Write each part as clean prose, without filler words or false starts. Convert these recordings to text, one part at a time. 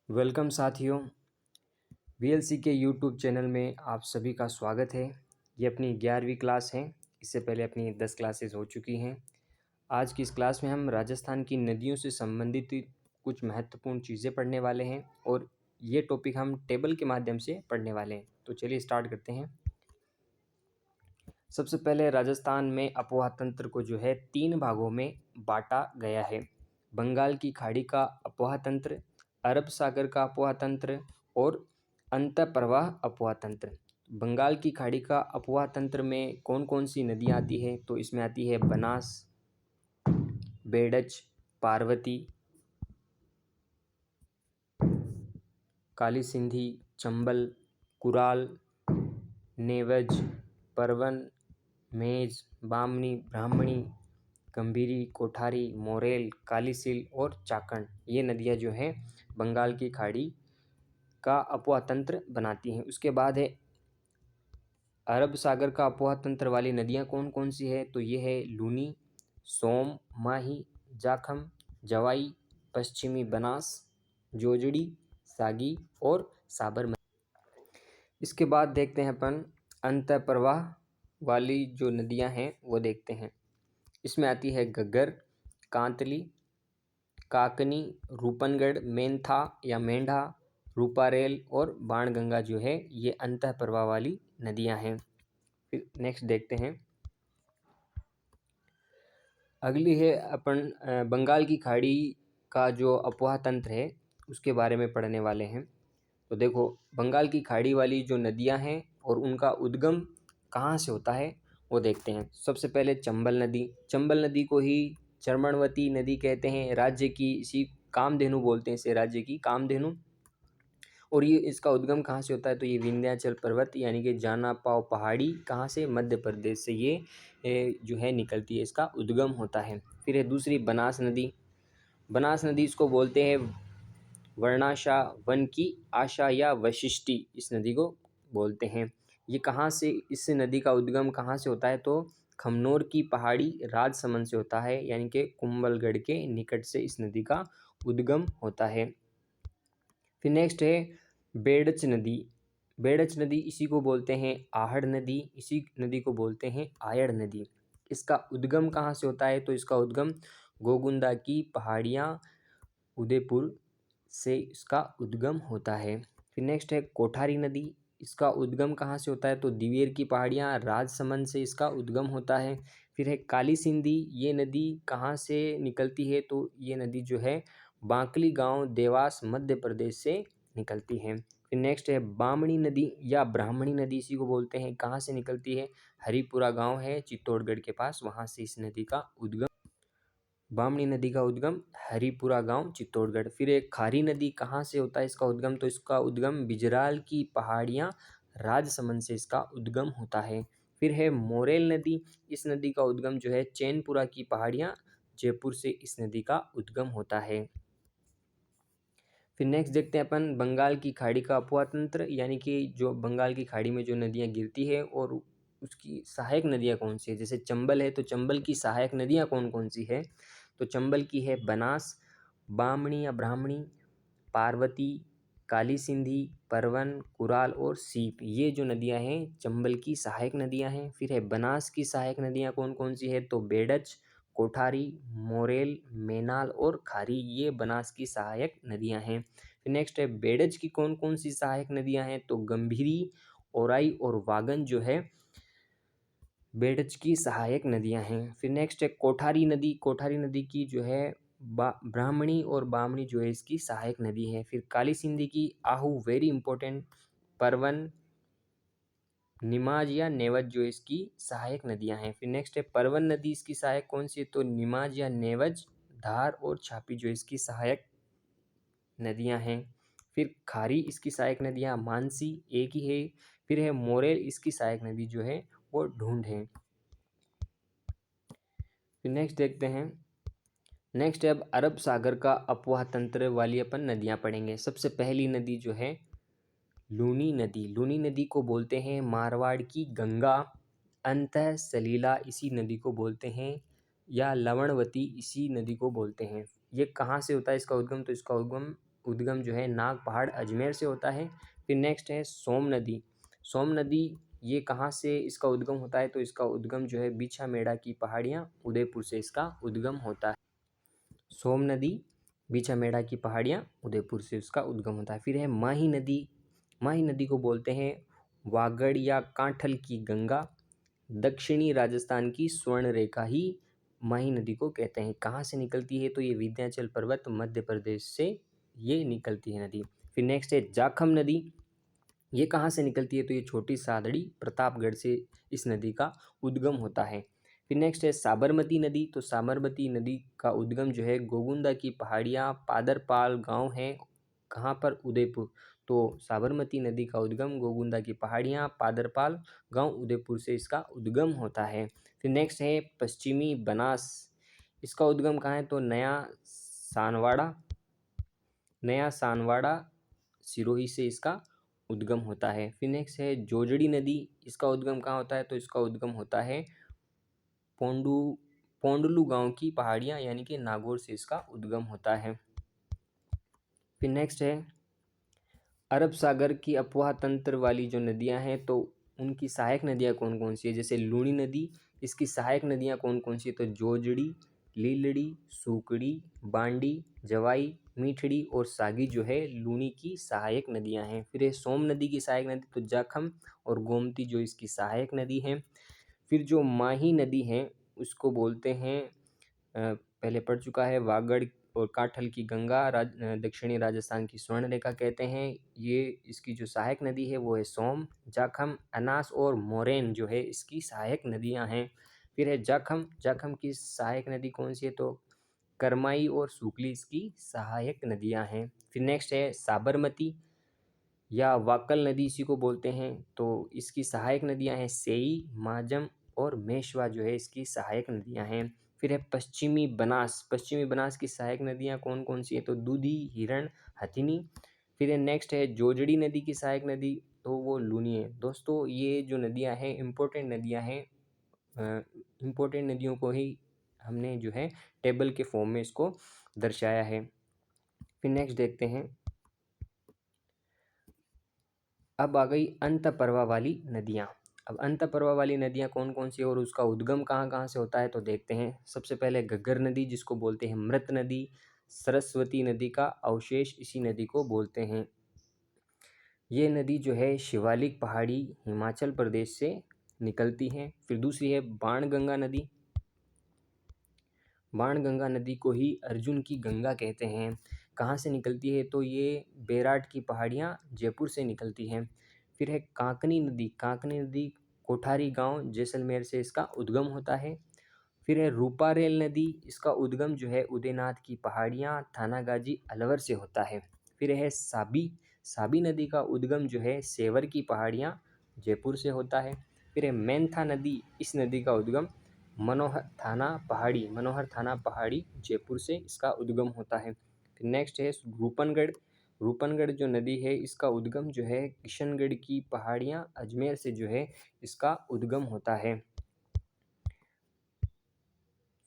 Welcome साथियों। VLC के YouTube channel में आप सभी का स्वागत है। ये अपनी 11वीं क्लास है। इससे पहले अपनी 10 क्लासेस हो चुकी हैं। आज की इस क्लास में हम राजस्थान की नदियों से संबंधित कुछ महत्वपूर्ण चीज़ें पढ़ने वाले हैं और ये टॉपिक हम टेबल के माध्यम से पढ़ने वाले हैं। तो चलिए स्टार्ट करते हैं। सबसे पहले राजस्थान में अपोहा तंत्र को जो है 3 भागों में बांटा गया है। बंगाल की खाड़ी का अपोहा तंत्र, अरब सागर का अपोहा तंत्र और अंतःप्रवाह अपोहा तंत्र। बंगाल की खाड़ी का अपोहा तंत्र में कौन कौन सी नदियाँ आती है? तो इसमें आती है बनास, बेडच, पार्वती, काली सिंधी, चंबल, कुराल, नेवज, परवन, मेज, बामनी, ब्राह्मणी, गंभीरी, कोठारी, मोरेल, कालीसिल और चाकण। ये नदियाँ जो हैं बंगाल की खाड़ी का अपोहा तंत्र बनाती हैं। उसके बाद है अरब सागर का अपोहा तंत्र वाली नदियाँ कौन कौन सी है? तो ये है लूनी, सोम, माही, जाखम, जवाई, पश्चिमी बनास, जोजड़ी, सागी और साबरमती। इसके बाद देखते हैं अपन अंतःप्रवाह वाली जो नदियां हैं वो देखते हैं। इसमें आती है घग्गर, कांतली, काकनी, रूपनगढ़, मेंथा या मेंढा, रूपारेल और बाणगंगा जो है ये अंतःप्रवाह वाली नदियां हैं। फिर नेक्स्ट देखते हैं। अगली है अपन बंगाल की खाड़ी का जो अपोहा तंत्र है उसके बारे में पढ़ने वाले हैं। तो देखो, बंगाल की खाड़ी वाली जो नदियां हैं और उनका उद्गम कहाँ से होता है वो देखते हैं। सबसे पहले चंबल नदी। चंबल नदी को ही चर्मणवती नदी कहते हैं। राज्य की इसी कामधेनु बोलते हैं इसे, राज्य की कामधेनु। और ये इसका उद्गम कहाँ से होता है? तो ये विंध्याचल पर्वत यानी कि जाना पाव पहाड़ी कहाँ से? मध्य प्रदेश से ये जो है निकलती है, इसका उद्गम होता है। फिर है दूसरी बनास नदी। बनास नदी इसको बोलते हैं वर्णाशा, वन की आशा या वशिष्टि, इस नदी को बोलते हैं। ये कहाँ से, इस नदी का उद्गम कहाँ से होता है? तो खमनोर की पहाड़ी राजसमंद से होता है, यानी कि कुंभलगढ़ के निकट से इस नदी का उद्गम होता है। फिर नेक्स्ट है बेडच नदी। बेडच नदी इसी को बोलते हैं आहड़ नदी, इसी नदी को बोलते हैं आयड़ नदी। इसका उद्गम कहाँ से होता है? तो इसका उद्गम गोगुंदा की पहाड़ियाँ उदयपुर से इसका उद्गम होता है। फिर नेक्स्ट है कोठारी नदी। इसका उद्गम कहाँ से होता है? तो दिवेर की पहाड़ियाँ राजसमंद से इसका उद्गम होता है। फिर है काली सिंधी। ये नदी कहाँ से निकलती है? तो ये नदी जो है बांकली गांव, देवास, मध्य प्रदेश से निकलती है। फिर नेक्स्ट है बामणी नदी या ब्राह्मणी नदी, इसी को बोलते हैं। कहाँ से निकलती है? हरिपुरा गांव है चित्तौड़गढ़ के पास, वहाँ से इस नदी का उद्गम, बामणी नदी का उद्गम हरिपुरा गांव चित्तौड़गढ़। फिर एक खारी नदी कहाँ से होता है इसका उद्गम? तो इसका उद्गम बिजराल की पहाड़ियाँ राजसमंद से इसका उद्गम होता है। फिर है मोरेल नदी। इस नदी का उद्गम जो है चैनपुरा की पहाड़ियाँ जयपुर से इस नदी का उद्गम होता है। फिर नेक्स्ट देखते हैं अपन बंगाल की खाड़ी का अपोहा तंत्र, यानी कि जो बंगाल की खाड़ी में जो नदियाँ गिरती है और उसकी सहायक नदियाँ कौन सी है। जैसे चंबल है तो चंबल की सहायक नदियाँ कौन कौन सी है? तो चंबल की है बनास, बामणी या ब्राह्मणी, पार्वती, काली सिंधी, परवन, कुराल और सीप। ये जो नदियाँ हैं चंबल की सहायक नदियाँ हैं। फिर है बनास की सहायक नदियाँ कौन कौन सी है? तो बेडच, कोठारी, मोरेल, मेनाल और खारी, ये बनास की सहायक नदियां हैं। फिर नेक्स्ट है बेडज की कौन कौन सी सहायक नदियां हैं? तो गंभीरी, ओराई और वागन जो है बेडज की सहायक नदियां हैं। फिर नेक्स्ट है कोठारी नदी। कोठारी नदी की जो है ब्राह्मणी और बामणी जो है इसकी सहायक नदी है। फिर काली सिंधी की आहू, वेरी इंपॉर्टेंट, परवन, निमाज या नेवज जो इसकी सहायक नदियां हैं। फिर नेक्स्ट है परवन नदी, इसकी सहायक कौन सी है? तो निमाज या नेवज, धार और छापी जो इसकी सहायक नदियां हैं। फिर खारी, इसकी सहायक नदियां मानसी, एक ही है। फिर है मोरेल, इसकी सहायक नदी जो है वो ढूंढ है। फिर नेक्स्ट देखते हैं। नेक्स्ट है अब अरब सागर का अपोहा तंत्र वाली अपन नदियां पढ़ेंगे। सबसे पहली नदी जो है लूनी नदी। लूनी नदी को बोलते हैं मारवाड़ की गंगा, अंतः सलीला इसी नदी को बोलते हैं, या लवणवती इसी नदी को बोलते हैं। ये कहाँ से होता है इसका उद्गम? तो इसका उद्गम उद्गम जो है नाग पहाड़ अजमेर से होता है। फिर नेक्स्ट है सोम नदी। सोम नदी ये कहाँ से इसका उद्गम होता है, तो इसका उद्गम जो है बीछा मेड़ा की पहाड़ियाँ उदयपुर से इसका उद्गम होता है। सोम नदी बीछा मेड़ा की पहाड़ियाँ उदयपुर से उसका उद्गम होता है। फिर है माही नदी। माही नदी को बोलते हैं वागड़ या कांठल की गंगा। दक्षिणी राजस्थान की स्वर्ण रेखा ही माही नदी को कहते हैं। कहाँ से निकलती है, तो ये विंध्याचल पर्वत मध्य प्रदेश से ये निकलती है नदी। फिर नेक्स्ट है जाखम नदी। ये कहाँ से निकलती है, तो ये छोटी सादड़ी प्रतापगढ़ से इस नदी का उद्गम होता है। फिर नेक्स्ट है साबरमती नदी। तो साबरमती नदी का उद्गम जो है गोगुंदा की पहाड़ियाँ पादरपाल गांव है, कहाँ पर, उदयपुर। तो साबरमती नदी का उद्गम गोगुंदा की पहाड़ियाँ पादरपाल गांव उदयपुर से इसका उद्गम होता है। फिर नेक्स्ट है पश्चिमी बनास। इसका उद्गम कहाँ है, तो नया सानवाड़ा सिरोही से इसका उद्गम होता है। फिर नेक्स्ट है जोजड़ी नदी। इसका उद्गम कहाँ होता है, तो इसका उद्गम होता है पोंडलू गांव की पहाड़ियाँ यानी कि नागौर से इसका उद्गम होता है। फिर नेक्स्ट है अरब सागर की अफवाह तंत्र वाली जो नदियां हैं, तो उनकी सहायक नदियां कौन कौन सी है। जैसे लूणी नदी, इसकी सहायक नदियां कौन कौन सी है, तो जोजड़ी, लीलड़ी, सूकड़ी, बांडी, जवाई, मीठड़ी और सागी जो है लूणी की सहायक नदियां हैं। फिर है सोम नदी की सहायक नदी, तो जाखम और गोमती जो इसकी सहायक नदी हैं। फिर जो माही नदी है उसको बोलते हैं पहले पढ़ चुका है वागड़ और काठल की गंगा, दक्षिणी राजस्थान की स्वर्ण रेखा कहते हैं। ये इसकी जो सहायक नदी है वो है सोम, जाखम, अनास और मोरेन जो है इसकी सहायक नदियां हैं। फिर है जाखम की सहायक नदी कौन सी है, तो करमाई और सूकली इसकी सहायक नदियां हैं। फिर नेक्स्ट है साबरमती या वाकल नदी इसी को बोलते हैं, तो इसकी सहायक नदियां हैं सेई, माजम और मेशवा जो है इसकी सहायक नदियां हैं। फिर है पश्चिमी बनास की सहायक नदियां कौन कौन सी है, तो दूधी, हिरण, हथिनी। फिर है नेक्स्ट है जोजड़ी नदी की सहायक नदी, तो वो लूनी है। दोस्तों ये जो नदियां हैं इम्पोर्टेंट नदियां हैं, इम्पोर्टेंट नदियों को ही हमने जो है टेबल के फॉर्म में इसको दर्शाया है। फिर नेक्स्ट देखते हैं, अब आ गई अंतःप्रवाह वाली नदियाँ। अब अंतःप्रवाह वाली नदियाँ कौन कौन सी है और उसका उद्गम कहाँ कहाँ से होता है, तो देखते हैं। सबसे पहले घग्गर नदी जिसको बोलते हैं मृत नदी, सरस्वती नदी का अवशेष इसी नदी को बोलते हैं। ये नदी जो है शिवालिक पहाड़ी हिमाचल प्रदेश से निकलती है। फिर दूसरी है बाणगंगा नदी। बाणगंगा नदी को ही अर्जुन की गंगा कहते हैं। कहाँ से निकलती है, तो ये बेराट की पहाड़ियाँ जयपुर से निकलती हैं। फिर है कांकनी नदी कोठारी गांव जैसलमेर से इसका उद्गम होता है। फिर है रूपारेल नदी, इसका उद्गम जो है उदयनाथ की पहाड़ियाँ थानागाजी अलवर से होता है। फिर है साबी नदी का उद्गम जो है सेवर की पहाड़ियाँ जयपुर से होता है। फिर है मेंथा नदी, इस नदी का उद्गम मनोहर थाना पहाड़ी जयपुर से इसका उद्गम होता है। फिर नेक्स्ट है रूपनगढ़ जो नदी है इसका उद्गम जो है किशनगढ़ की पहाड़ियाँ अजमेर से जो है इसका उद्गम होता है।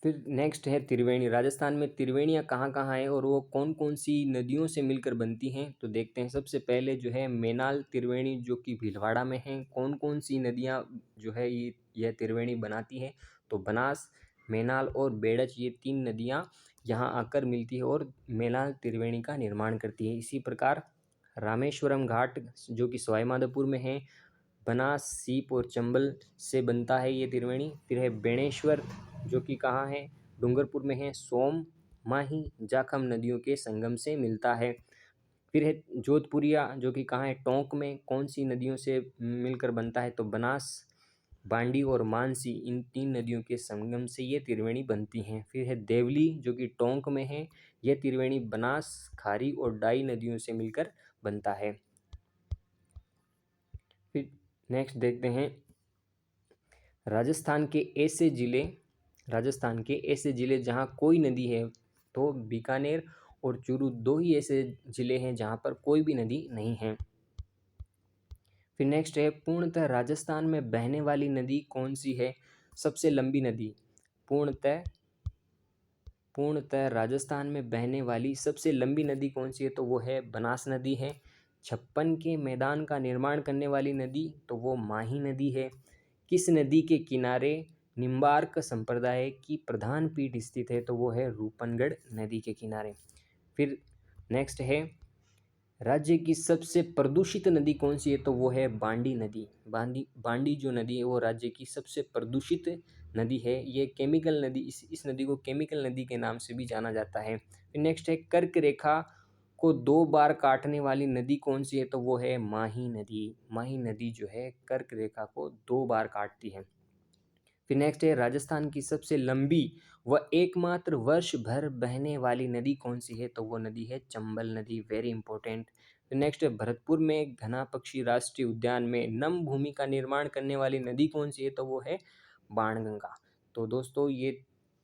फिर नेक्स्ट है त्रिवेणी। राजस्थान में त्रिवेणियाँ कहाँ कहाँ है और वो कौन कौन सी नदियों से मिलकर बनती हैं, तो देखते हैं। सबसे पहले जो है मेनाल त्रिवेणी जो कि भीलवाड़ा में है। कौन कौन सी नदियाँ जो है यह त्रिवेणी बनाती है, तो बनास, मेनाल और बेड़च, ये 3 नदियाँ यहाँ आकर मिलती है और मेनाल त्रिवेणी का निर्माण करती है। इसी प्रकार रामेश्वरम घाट जो कि सवाईमाधोपुर में है, बनास, सीप और चंबल से बनता है ये त्रिवेणी। फिर है बेणेश्वर जो कि कहाँ है, डूंगरपुर में है। सोम, माही, जाखम नदियों के संगम से मिलता है। फिर है जोधपुरिया जो कि कहाँ है, टोंक में। कौन सी नदियों से मिलकर बनता है, तो बनास, बांडी और मानसी, इन 3 नदियों के संगम से ये त्रिवेणी बनती हैं। फिर है देवली जो कि टोंक में है। यह त्रिवेणी बनास, खारी और डाई नदियों से मिलकर बनता है। फिर नेक्स्ट देखते हैं राजस्थान के ऐसे ज़िले जहाँ कोई नदी है, तो बीकानेर और चूरू 2 ही ऐसे ज़िले हैं जहाँ पर कोई भी नदी नहीं है। फिर नेक्स्ट है पूर्णतः राजस्थान में बहने वाली नदी कौन सी है। सबसे लंबी नदी पूर्णतः राजस्थान में बहने वाली सबसे लंबी नदी कौन सी है? तो वो है बनास नदी है। छप्पन के मैदान का निर्माण करने वाली नदी तो वो माही नदी है। किस नदी के किनारे निम्बार्क संप्रदाय की प्रधान पीठ स्थित है? तो वो है रूपनगढ़ नदी के किनारे। फिर नेक्स्ट है, राज्य की सबसे प्रदूषित नदी कौन सी है? तो वो है बांडी नदी। बांडी जो नदी है वो राज्य की सबसे प्रदूषित नदी है। ये केमिकल नदी, इस नदी को केमिकल नदी के नाम से भी जाना जाता है। फिर नेक्स्ट है, कर्क रेखा को 2 बार काटने वाली नदी कौन सी है? तो वो है माही नदी। माही नदी जो है कर्क रेखा को 2 बार काटती है। फिर नेक्स्ट है, राजस्थान की सबसे लंबी व एकमात्र वर्ष भर बहने वाली नदी कौन सी है? तो वो नदी है चंबल नदी। Very important. फिर नेक्स्ट है, भरतपुर में घना पक्षी राष्ट्रीय उद्यान में नम भूमि का निर्माण करने वाली नदी कौन सी है? तो वो है बाणगंगा। तो दोस्तों ये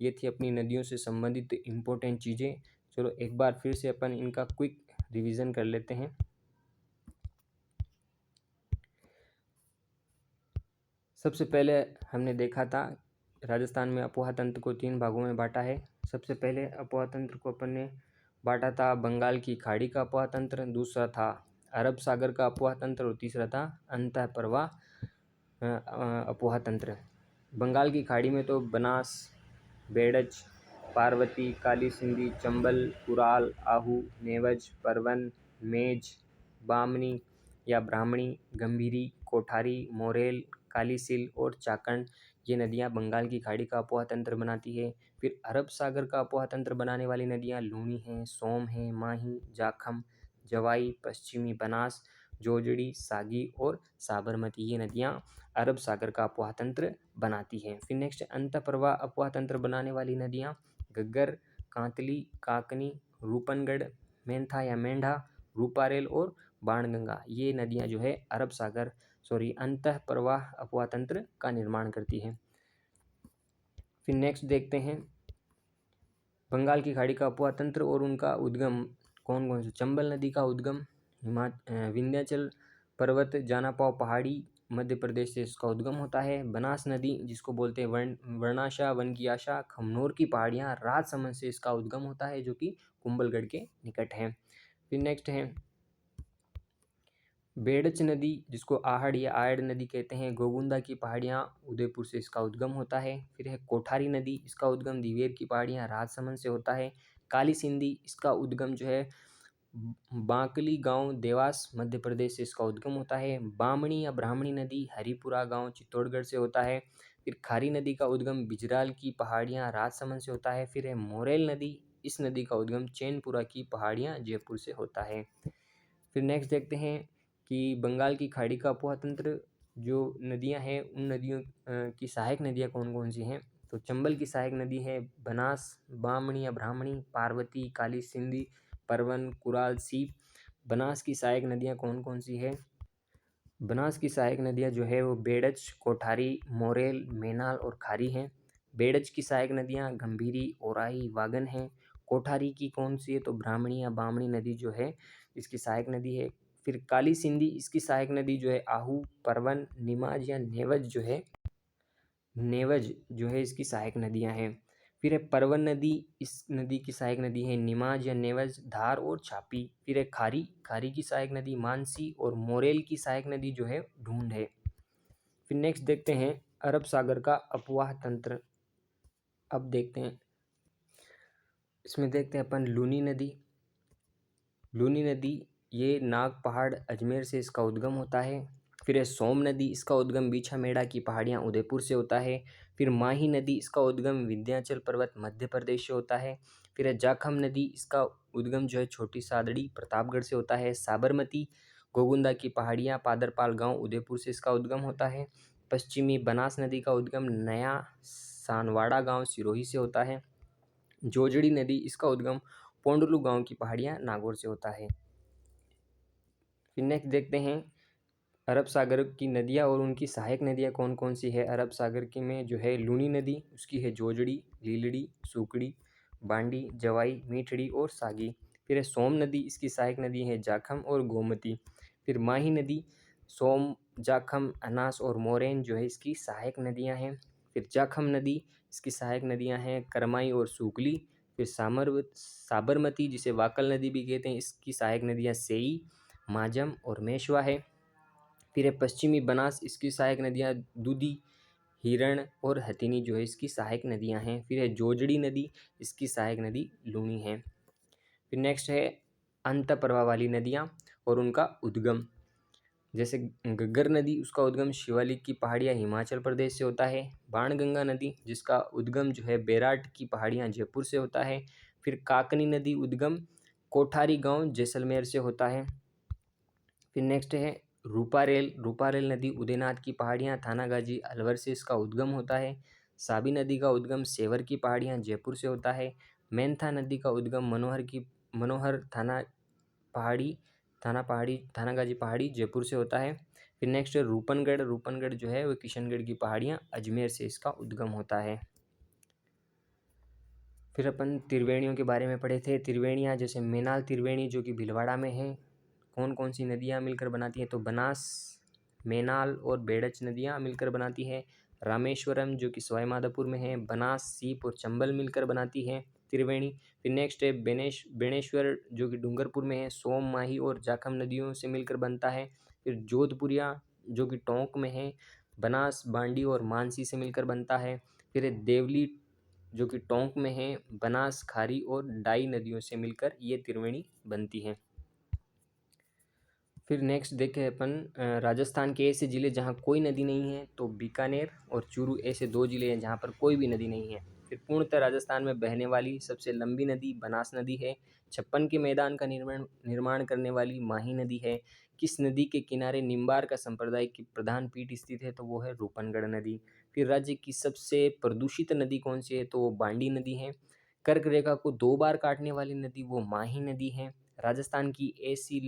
थी अपनी नदियों से संबंधित इम्पोर्टेंट चीज़ें। चलो एक बार फिर से अपन इनका क्विक रिवीजन कर लेते हैं। सबसे पहले हमने देखा था राजस्थान में अपोहा तंत्र को 3 भागों में बांटा है। सबसे पहले अपोहा तंत्र को अपन ने बांटा था बंगाल की खाड़ी का अपोहा तंत्र, दूसरा था अरब सागर का अपोहा तंत्र और तीसरा था अंतःप्रवाह अपोहा तंत्र। बंगाल की खाड़ी में तो बनास, बेड़च, पार्वती, काली सिंधी, चंबल, कुराल, आहू, नेवज, परवन, मेज, बामनी या ब्राह्मणी, गंभीरी, कोठारी, मोरेल, कालीसिल और चाकण, ये नदियाँ बंगाल की खाड़ी का अपोहा तंत्र बनाती है। फिर अरब सागर का अपोहा तंत्र बनाने वाली नदियाँ लूनी हैं, सोम हैं, माही, जाखम, जवाई, पश्चिमी बनास, जोजड़ी, सागी और साबरमती, ये नदियाँ अरब सागर का अपोहा तंत्र बनाती हैं। फिर नेक्स्ट, अंतःप्रवाह अपोहा तंत्र बनाने वाली नदियाँ घग्गर, कांतली, काकनी, रूपनगढ़, मेंथा या मेंढा, रूपारेल और बाणगंगा, ये नदियाँ जो है अंतःप्रवाह अपोहा तंत्र का निर्माण करती हैं। फिर नेक्स्ट देखते हैं बंगाल की खाड़ी का अपोहा तंत्र और उनका उद्गम कौन कौन से। चंबल नदी का उद्गम विंध्याचल पर्वत जानापाव पहाड़ी मध्य प्रदेश से इसका उद्गम होता है। बनास नदी जिसको बोलते हैं वर्णाशा, वन की आशा, खमनोर की पहाड़ियाँ, राजसमंद से इसका उद्गम होता है जो कि कुंभलगढ़ के निकट है। फिर नेक्स्ट है बेड़च नदी जिसको आहड़ या आयड़ नदी कहते हैं, गोगुंदा की पहाड़ियाँ उदयपुर से इसका उद्गम होता है। फिर है कोठारी नदी, इसका उद्गम दिवेर की पहाड़ियाँ राजसमंद से होता है। काली सिंधी, इसका उद्गम जो है बांकली गांव देवास मध्य प्रदेश से इसका उद्गम होता है। बामणी या ब्राह्मणी नदी हरिपुरा गांव चित्तौड़गढ़ से होता है। फिर खारी नदी का उद्गम बिजराल की पहाड़ियाँ राजसमंद से होता है। फिर है मोरेल नदी, इस नदी का उद्गम चैनपुरा की पहाड़ियाँ जयपुर से होता है। फिर नेक्स्ट देखते हैं कि बंगाल की खाड़ी का अपोहा तंत्र जो नदियां हैं उन नदियों की सहायक नदियां कौन कौन सी हैं। तो चंबल की सहायक नदी है बनास, बामणी या ब्राह्मणी, पार्वती, काली सिंधी, परवन, कुराल, सीप। बनास की सहायक नदियां कौन कौन सी है। बनास की सहायक नदियां जो है वो बेड़च, कोठारी, मोरेल, मेनाल और खारी हैं। बेड़च की सहायक नदियां गंभीरी, ओराई, वागन हैं। कोठारी की कौन सी है तो ब्राह्मणी या बामणी नदी जो है इसकी सहायक नदी है। फिर काली सिंधी, इसकी सहायक नदी जो है आहू, परवन, निमाज या नेवज जो है इसकी सहायक नदियां हैं। फिर है परवन नदी, इस नदी की सहायक नदी है निमाज या नेवज, धार और छापी। फिर है खारी, खारी की सहायक नदी मानसी और मोरेल की सहायक नदी जो है ढूंढ है। फिर नेक्स्ट देखते हैं अरब सागर का अफवाह तंत्र। अब देखते हैं इसमें देखते हैं अपन लूनी नदी। लूनी नदी ये नाग पहाड़ अजमेर से इसका उद्गम होता है। फिर है सोम नदी, इसका उद्गम बीछामेड़ा की पहाड़ियाँ उदयपुर से होता है। फिर माही नदी, इसका उद्गम विंध्याचल पर्वत मध्य प्रदेश से होता है। फिर है जाखम नदी, इसका उद्गम जो है छोटी सादड़ी प्रतापगढ़ से होता है। साबरमती, गोगुंदा की पहाड़ियाँ पादरपाल गांव उदयपुर से इसका उद्गम होता है। पश्चिमी बनास नदी का उद्गम नया सानवाड़ा गांव सिरोही से होता है। जोजड़ी नदी, इसका उद्गम पोंडलू गांव की पहाड़ियाँ नागौर से होता है। फिर नेक्स्ट देखते हैं अरब सागर की नदियाँ और उनकी सहायक नदियाँ कौन कौन सी है। अरब सागर की में जो है लूनी नदी, उसकी है जोजड़ी, लीलड़ी, सुकड़ी, बांडी, जवाई, मीठड़ी और सागी। फिर है सोम नदी, इसकी सहायक नदी है जाखम और गोमती। फिर माही नदी, सोम, जाखम, अनास और मोरेन जो है इसकी सहायक नदियाँ हैं। फिर जाखम नदी, इसकी सहायक नदियाँ हैं करमाई और सूकली। फिर साबरमती जिसे वाकल नदी भी कहते हैं, इसकी सहायक नदियाँ सेई, माजम और मेशवा है। फिर है पश्चिमी बनास, इसकी सहायक नदियाँ दूधी, हिरण और हथिनी जो है इसकी सहायक नदियाँ हैं। फिर है जोजड़ी नदी, इसकी सहायक नदी लूनी है। फिर नेक्स्ट है अंत प्रवाह वाली नदियाँ और उनका उद्गम। जैसे घग्गर नदी, उसका उद्गम शिवालिक की पहाड़ियाँ हिमाचल प्रदेश से होता है। बाणगंगा नदी, जिसका उद्गम जो है बैराट की पहाड़ियाँ जयपुर से होता है। फिर काकनी नदी उद्गम कोठारी गांव जैसलमेर से होता है। फिर नेक्स्ट है रूपारेल नदी उदयनाथ की पहाड़ियाँ थानागाजी अलवर से इसका उद्गम होता है। साबी नदी का उद्गम सेवर की पहाड़ियाँ जयपुर से होता है। मेंथा नदी का उद्गम मनोहर थानागाजी पहाड़ी जयपुर से होता है। फिर नेक्स्ट है रूपनगढ़ जो है वो किशनगढ़ की पहाड़ियाँ अजमेर से इसका उद्गम होता है। फिर अपन त्रिवेणियों के बारे में पढ़े थे। त्रिवेणियाँ जैसे मेनाल त्रिवेणी जो कि भीलवाड़ा में है। कौन कौन सी नदियाँ मिलकर बनाती हैं, तो बनास, मेनाल और बेड़च नदियाँ मिलकर बनाती है। रामेश्वरम जो कि सवाई माधोपुर में है। बनास, सीप और चंबल मिलकर बनाती है त्रिवेणी। फिर नेक्स्ट है बेणेश्वर जो कि डूंगरपुर में है। सोम, माही और जाखम नदियों से मिलकर बनता है। फिर जोधपुरिया जो कि टोंक में है। बनास, बांडी और मानसी से मिलकर बनता है। फिर है देवली जो कि टोंक में है। बनास, खारी और डाई नदियों से मिलकर ये त्रिवेणी बनती है। फिर नेक्स्ट देखें अपन राजस्थान के ऐसे ज़िले जहाँ कोई नदी नहीं है, तो बीकानेर और चूरू ऐसे 2 ज़िले हैं जहाँ पर कोई भी नदी नहीं है। फिर पूर्णतः राजस्थान में बहने वाली सबसे लंबी नदी बनास नदी है। 56 के मैदान का निर्माण करने वाली माही नदी है। किस नदी के किनारे निम्बार का संप्रदाय की प्रधान पीठ स्थित है, तो वो है रूपनगढ़ नदी। फिर राज्य की सबसे प्रदूषित नदी कौन सी है, तो वो बांडी नदी है। कर्क रेखा को 2 बार काटने वाली नदी वो माही नदी है। राजस्थान की ऐसी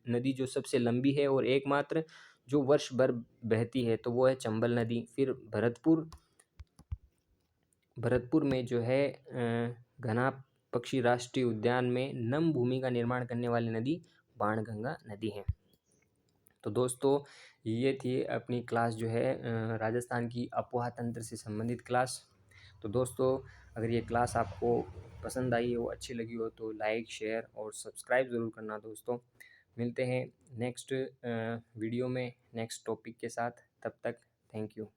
नदी जो सबसे लंबी है और एकमात्र जो वर्ष भर बहती है, तो वो है चंबल नदी। फिर भरतपुर में जो है घना पक्षी राष्ट्रीय उद्यान में नम भूमि का निर्माण करने वाली नदी बाणगंगा नदी है। तो दोस्तों ये थी अपनी क्लास जो है राजस्थान की अपोहा तंत्र से संबंधित क्लास। तो दोस्तों अगर ये क्लास आपको पसंद आई हो, अच्छी लगी हो, तो लाइक, शेयर और सब्सक्राइब ज़रूर करना दोस्तों। मिलते हैं नेक्स्ट वीडियो में नेक्स्ट टॉपिक के साथ। तब तक थैंक यू।